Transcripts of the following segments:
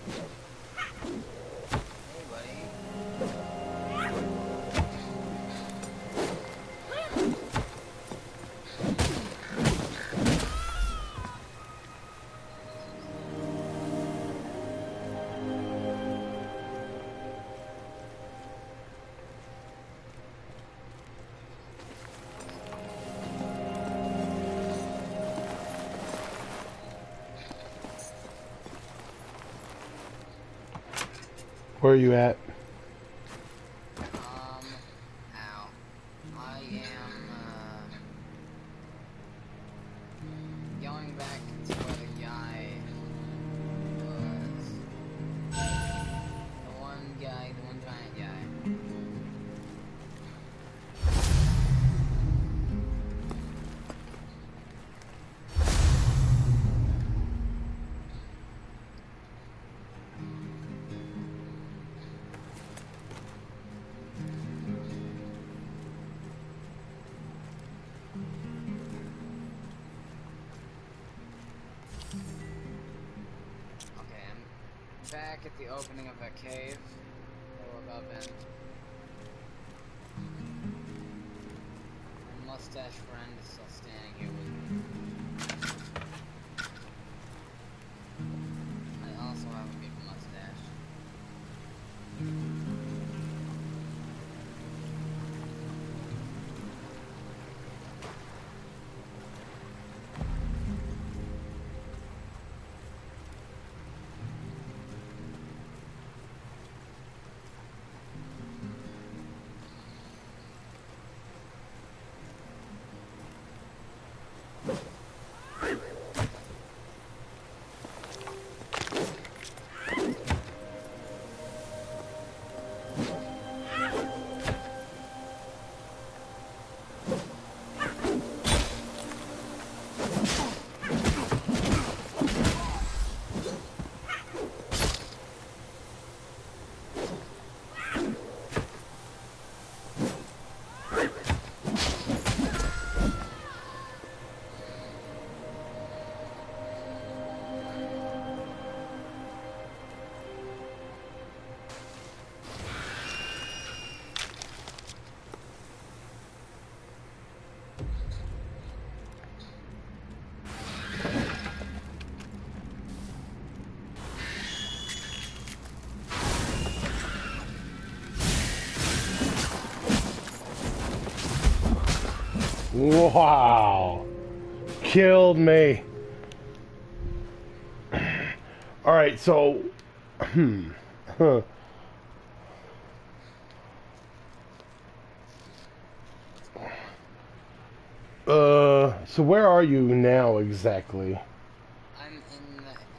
Hey, buddy. Where are you at? Ow. I am, going back to where the guy was. The one giant guy. Okay, I'm back at the opening of that cave that we're up in. My mustache friend is still standing here with me. I also have a big mustache. Wow. Killed me. Alright, so... Huh. So where are you now exactly? I'm in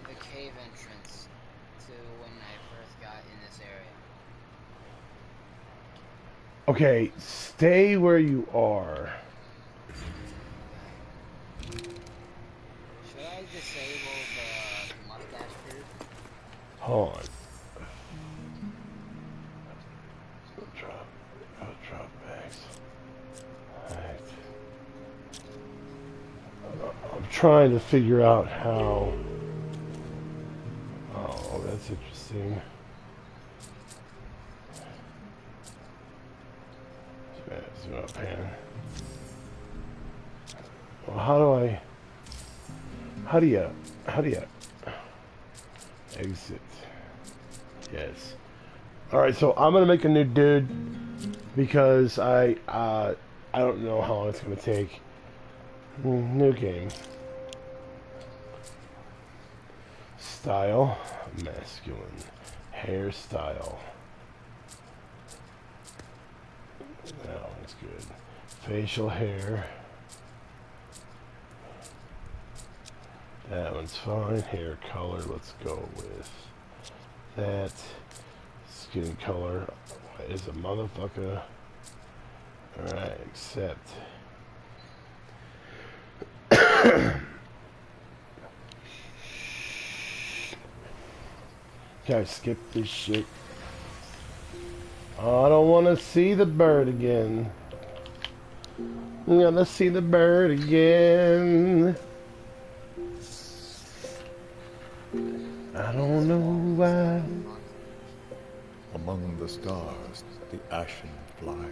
the cave entrance to when I first got in this area. Okay, stay where you are. Should I disable the mustache dude? Hold on. Drop bags. Alright. I'm trying to figure out how... Oh, that's interesting. Zoom up here. Well, how do you exit? Yes. Alright, so I'm gonna make a new dude because I don't know how long it's gonna take. New game. Style, masculine. Hairstyle. That one's good. Facial hair. That one's fine. Hair color, let's go with that. Skin color is a motherfucker. Alright, accept. Gotta skip this shit. Oh, I don't want to see the bird again. I'm gonna see the bird again. I Maybe this don't know wall is why. fucked. Among the stars, the ashen fly.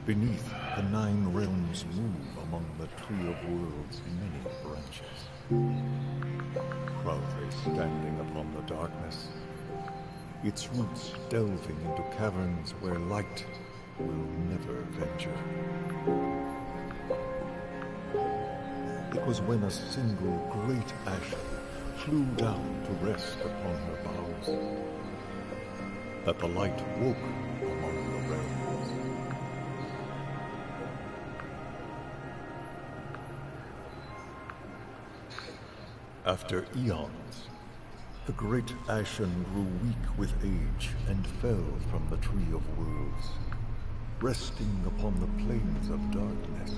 Beneath, the 9 realms move among the Tree of Worlds' many branches. Proudly standing upon the darkness, its roots delving into caverns where light will never venture. It was when a single great ashen flew down to rest upon her boughs that the light woke among the realms. After eons, the great ashen grew weak with age and fell from the Tree of Worlds, resting upon the plains of darkness,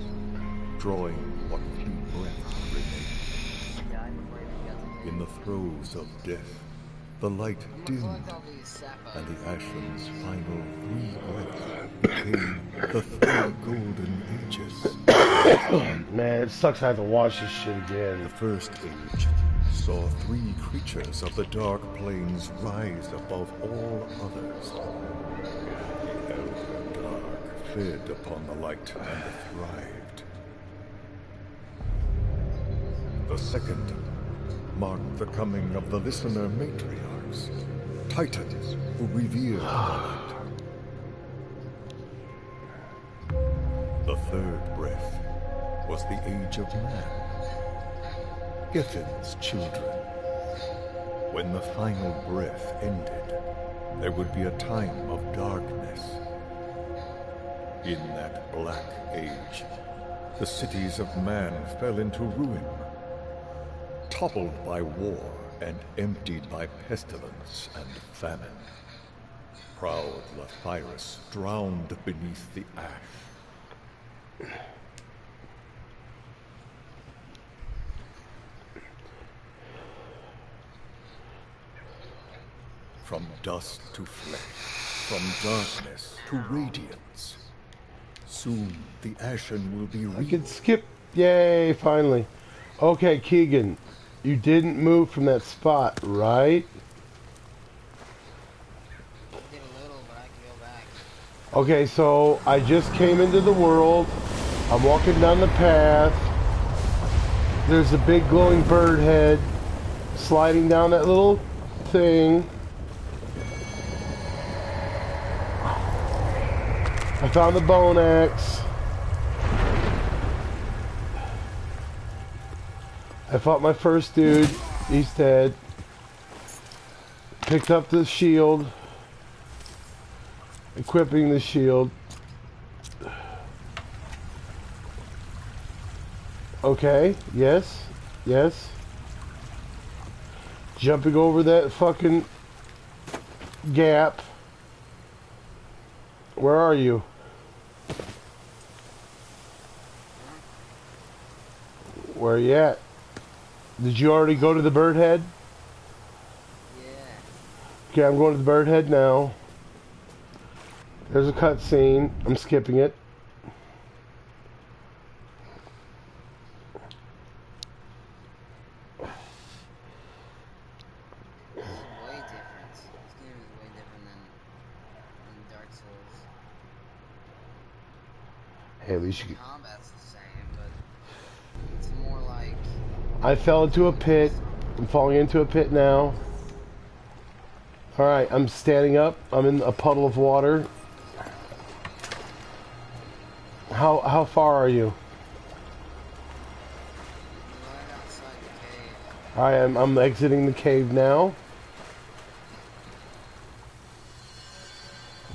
drawing what few breath remained. He died before he even got to In the throes of death, the light I'm gonna dimmed, collect all these sapphires. and the ashen's final 3 breaths became the 3 golden ages. Man, it sucks I have to watch this shit again. The first age saw 3 creatures of the dark plains rise above all others. The Elder Dark fed upon the light and thrived. The second marked the coming of the listener matriarchs, titans who revered the light. The third breath was the age of man, Gethin's children. When the final breath ended, there would be a time of darkness. In that black age, the cities of man fell into ruin, toppled by war and emptied by pestilence and famine. Proud Lathyrus drowned beneath the ash. From dust to flesh, from darkness to radiance. Soon the ashen will be I can skip. Yay, finally. Okay, Keegan, you didn't move from that spot, right? I did a little, but I can go back. Okay, so I just came into the world. I'm walking down the path. There's a big glowing bird head sliding down that little thing. I found the bone axe. I fought my first dude. He's dead. Picked up the shield. Equipping the shield. Okay, yes, yes. Jumping over that fucking gap. Where are you? Where are you at? Did you already go to the bird head? Yeah. Okay, I'm going to the bird head now. There's a cutscene. I'm skipping it. This is way different. This game is way different than Dark Souls. Hey, at least you The can... combat's the same, but it's more like... I fell into a pit. I'm falling into a pit now. Alright, I'm standing up. I'm in a puddle of water. How far are you? right outside the cave. I'm exiting the cave now.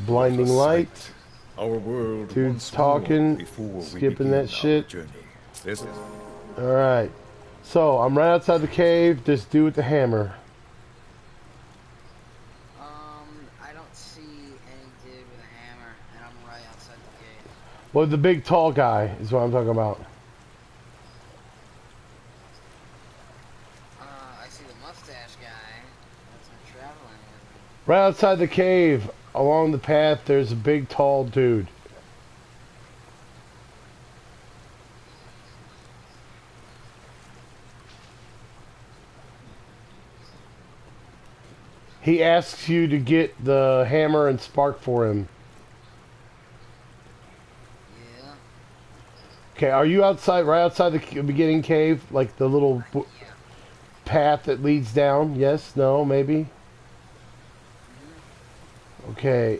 Blinding light. Our world Dude's once talking, more before we skipping begin that our shit. journey. There's a Alright. So, I'm right outside the cave. This dude with the hammer. I don't see any dude with a hammer, and I'm right outside the cave. Well, the big tall guy is what I'm talking about. I see the mustache guy. That's been traveling with me. Right outside the cave, along the path, there's a big tall dude. He asks you to get the hammer and spark for him. Yeah. Okay, are you outside, right outside the beginning cave? Like the little Yeah. path that leads down? Yes? No? Maybe? Okay.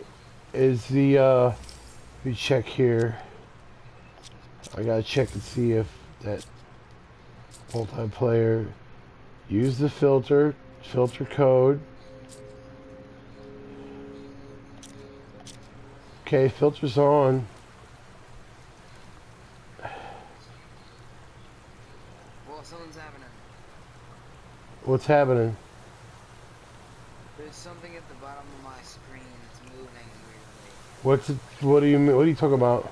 Is the, let me check here. I gotta check and see if that multiplayer... Use the filter code. Okay, filter's on. Well, something's happening. What's happening? There's something at the bottom of my screen that's moving weirdly. What's it, what do you mean? What are you talking about?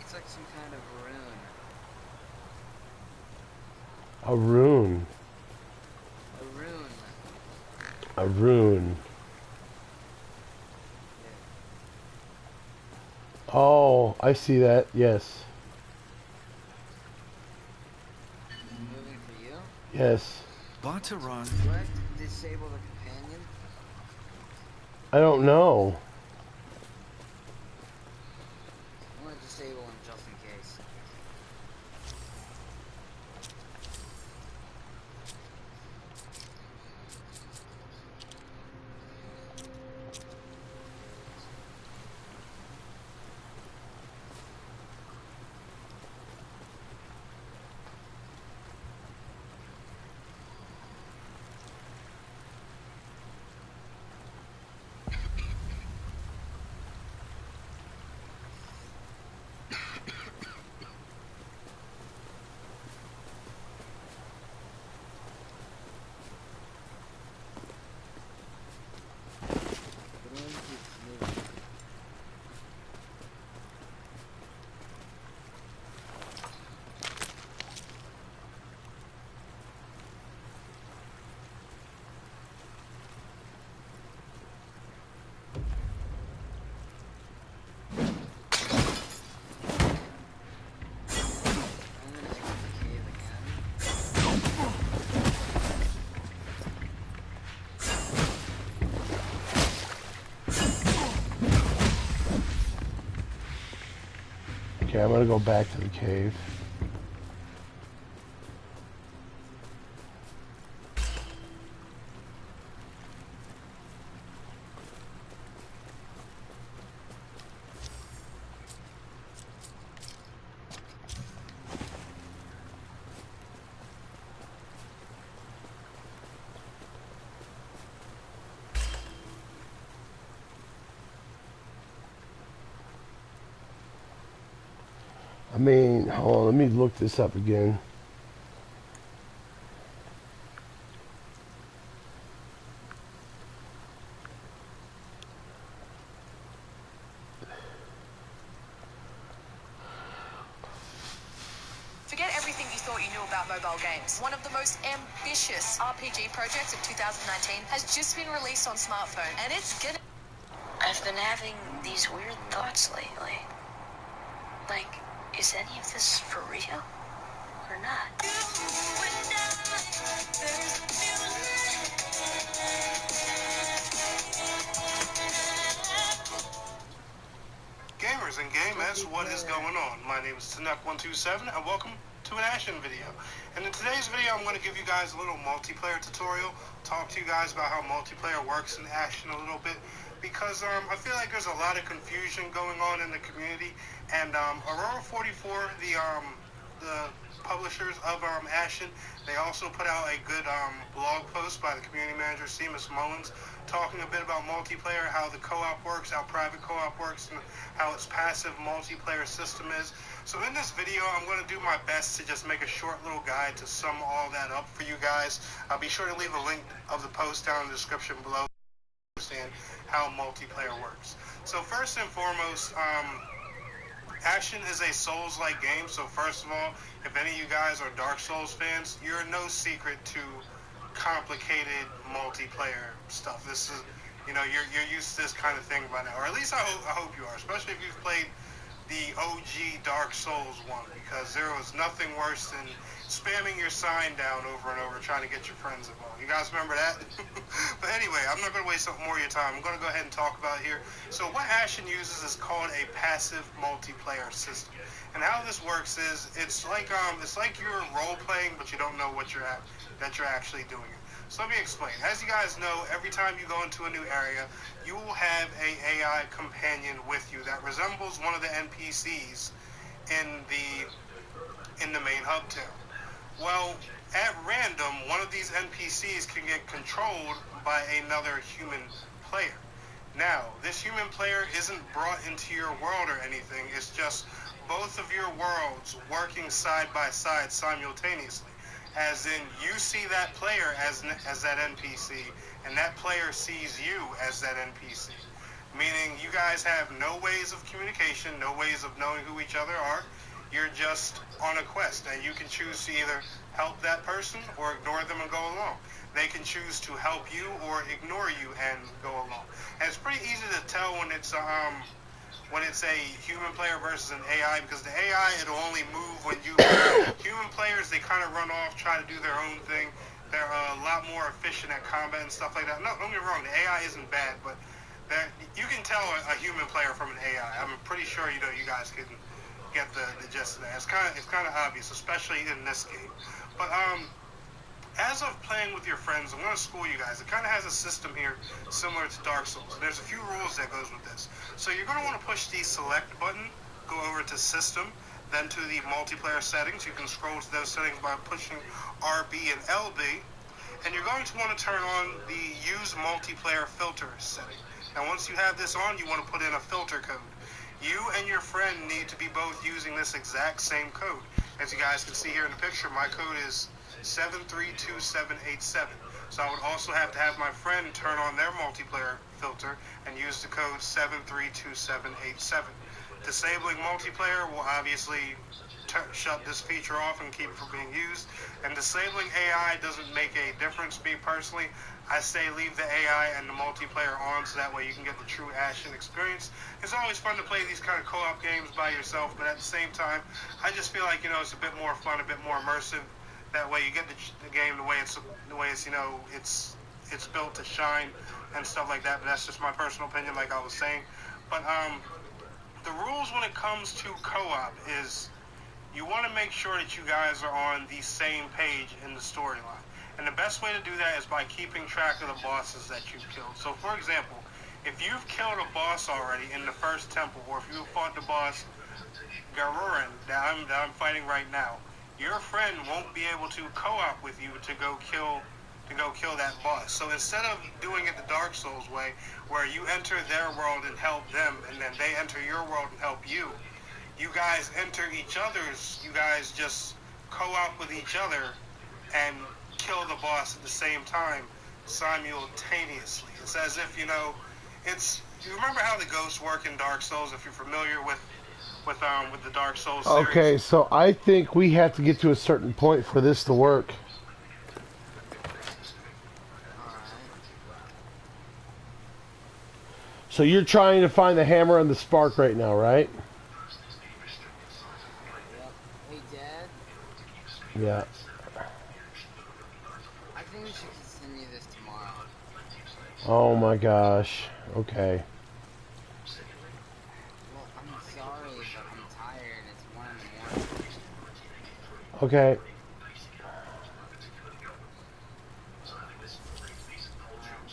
It's like some kind of rune. A rune. A rune. A rune. Yeah. Oh, I see that. Yes. Is it moving for you? Yes. Barteron. Do I have to disable the companion? I don't know. I'm gonna disable him just in case. The rune keeps moving. I'm gonna exit the cave again. Okay, I'm gonna go back to the cave. I mean, hold on, let me look this up again. Forget everything you thought you knew about mobile games. One of the most ambitious RPG projects of 2019 has just been released on smartphone, and it's gonna... I've been having these weird thoughts lately. Like, is any of this for real? Or not? Gamers and gamers, what is going on? My name is Tanek127 and welcome to an Ashen video. And in today's video I'm going to give you guys a little multiplayer tutorial, talk to you guys about how multiplayer works in Ashen a little bit, because I feel like there's a lot of confusion going on in the community, and Aurora 44, the publishers of Ashen, they also put out a good blog post by the community manager, Seamus Mullins, talking a bit about multiplayer, how the co-op works, how private co-op works, and how its passive multiplayer system is. So in this video, I'm going to do my best to just make a short little guide to sum all that up for you guys. I'll be sure to leave a link of the post down in the description below to understand how multiplayer works. So first and foremost, Ashen is a Souls-like game, so first of all, if any of you guys are Dark Souls fans, you're no secret to complicated multiplayer stuff. This is, you know, you're used to this kind of thing by now, or at least I hope you are, especially if you've played the OG Dark Souls one, because there was nothing worse than spamming your sign down over and over trying to get your friends involved. You guys remember that? But anyway, I'm not going to waste up more of your time. I'm going to go ahead and talk about it here. So what Ashen uses is called a passive multiplayer system. And how this works is it's like you're role playing, but you don't know that you're actually doing it. So let me explain. As you guys know, every time you go into a new area, you will have a AI companion with you that resembles one of the NPCs in the main hub town. Well, at random, one of these NPCs can get controlled by another human player. Now, this human player isn't brought into your world or anything. It's just both of your worlds working side by side simultaneously. As in, you see that player as that NPC, and that player sees you as that NPC. Meaning, you guys have no ways of communication, no ways of knowing who each other are. You're just on a quest, and you can choose to either help that person or ignore them and go along. They can choose to help you or ignore you and go along. And it's pretty easy to tell when it's a human player versus an AI, because the AI, it'll only move when you move. Human players, they kind of run off, try to do their own thing. They're a lot more efficient at combat and stuff like that. No, don't get me wrong, the AI isn't bad, but you can tell a human player from an AI. I'm pretty sure you guys can get the gist of that. It's kind of obvious, especially in this game. But as of playing with your friends, I'm going to school you guys. It kind of has a system here similar to Dark Souls. There's a few rules that goes with this. So you're going to want to push the select button, go over to System, then to the multiplayer settings. You can scroll to those settings by pushing RB and LB. And you're going to want to turn on the Use Multiplayer Filter setting. Now once you have this on, you want to put in a filter code. You and your friend need to be both using this exact same code. As you guys can see here in the picture, my code is 732787. So I would also have to have my friend turn on their multiplayer filter and use the code 732787. Disabling multiplayer will obviously shut this feature off and keep it from being used. And disabling AI doesn't make a difference. Me personally, I say leave the AI and the multiplayer on, so that way you can get the true Ashen experience. It's always fun to play these kind of co-op games by yourself, but at the same time, I just feel like, it's a bit more fun, a bit more immersive. That way you get the game the way it's it's built to shine and stuff like that. But that's just my personal opinion, like I was saying. But the rules when it comes to co-op is you want to make sure that you guys are on the same page in the storyline. And the best way to do that is by keeping track of the bosses that you've killed. So for example, if you've killed a boss already in the first temple, or if you fought the boss Garurin that I'm fighting right now, your friend won't be able to co-op with you to go kill that boss. So instead of doing it the Dark Souls way, where you enter their world and help them, and then they enter your world and help you, you guys enter each other's, you guys just co-op with each other and kill the boss at the same time simultaneously. It's as if, you remember how the ghosts work in Dark Souls, if you're familiar with the Dark Souls series. Okay, so I think we have to get to a certain point for this to work. So you're trying to find the hammer and the spark right now, right? Yep. Hey, Dad? Yeah. I think we should continue this tomorrow. Oh my gosh. Okay. Well, I'm sorry, but I'm tired. It's 1 in the morning. Okay.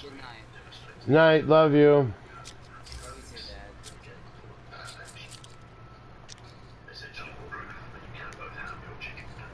Good night. Night. Love you.